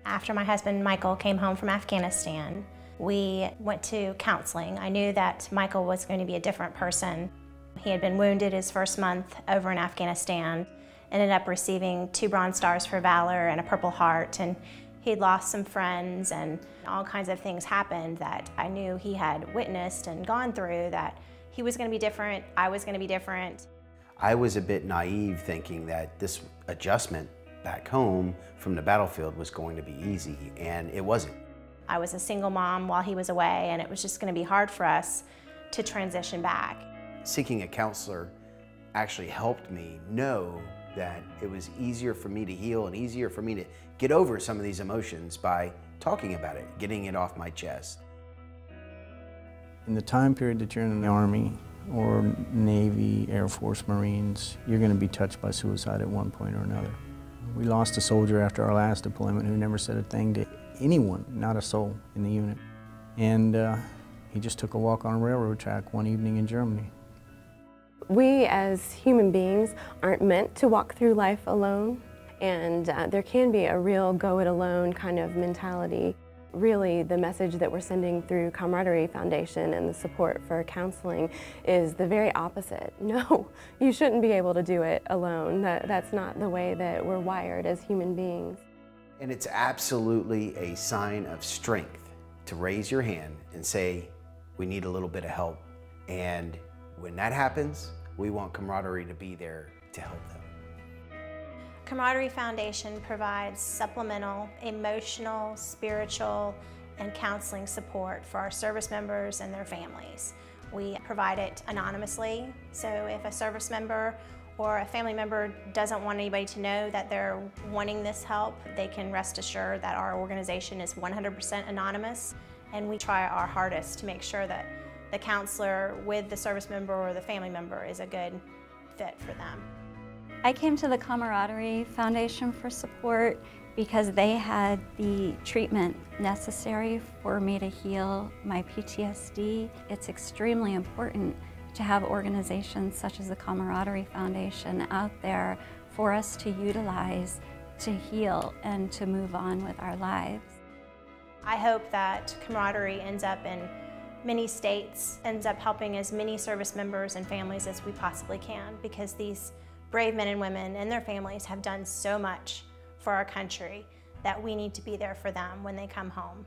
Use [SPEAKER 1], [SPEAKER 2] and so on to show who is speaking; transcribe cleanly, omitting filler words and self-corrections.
[SPEAKER 1] After my husband Michael came home from Afghanistan, we went to counseling. I knew that Michael was going to be a different person. He had been wounded his first month over in Afghanistan, ended up receiving 2 Bronze Stars for Valor and a Purple Heart, and he'd lost some friends, and all kinds of things happened that I knew he had witnessed and gone through, that he was going to be different, I was going to be different.
[SPEAKER 2] I was a bit naive thinking that this adjustment back home from the battlefield was going to be easy, and it wasn't.
[SPEAKER 1] I was a single mom while he was away, and it was just going to be hard for us to transition back.
[SPEAKER 2] Seeking a counselor actually helped me know that it was easier for me to heal and easier for me to get over some of these emotions by talking about it, getting it off my chest.
[SPEAKER 3] In the time period that you're in the Army or Navy, Air Force, Marines, you're going to be touched by suicide at one point or another. We lost a soldier after our last deployment who never said a thing to anyone, not a soul in the unit. And he just took a walk on a railroad track one evening in Germany.
[SPEAKER 4] We as human beings aren't meant to walk through life alone, and there can be a real go-it-alone kind of mentality. Really, the message that we're sending through Camaraderie Foundation and the support for counseling is the very opposite. No, you shouldn't be able to do it alone. That's not the way that we're wired as human beings.
[SPEAKER 2] And it's absolutely a sign of strength to raise your hand and say, we need a little bit of help. And when that happens, we want Camaraderie to be there to help them.
[SPEAKER 1] Camaraderie Foundation provides supplemental, emotional, spiritual, and counseling support for our service members and their families. We provide it anonymously, so if a service member or a family member doesn't want anybody to know that they're wanting this help, they can rest assured that our organization is 100% anonymous, and we try our hardest to make sure that the counselor with the service member or the family member is a good fit for them.
[SPEAKER 5] I came to the Camaraderie Foundation for support because they had the treatment necessary for me to heal my PTSD. It's extremely important to have organizations such as the Camaraderie Foundation out there for us to utilize to heal and to move on with our lives.
[SPEAKER 1] I hope that Camaraderie ends up in many states, ends up helping as many service members and families as we possibly can, because these brave men and women and their families have done so much for our country that we need to be there for them when they come home.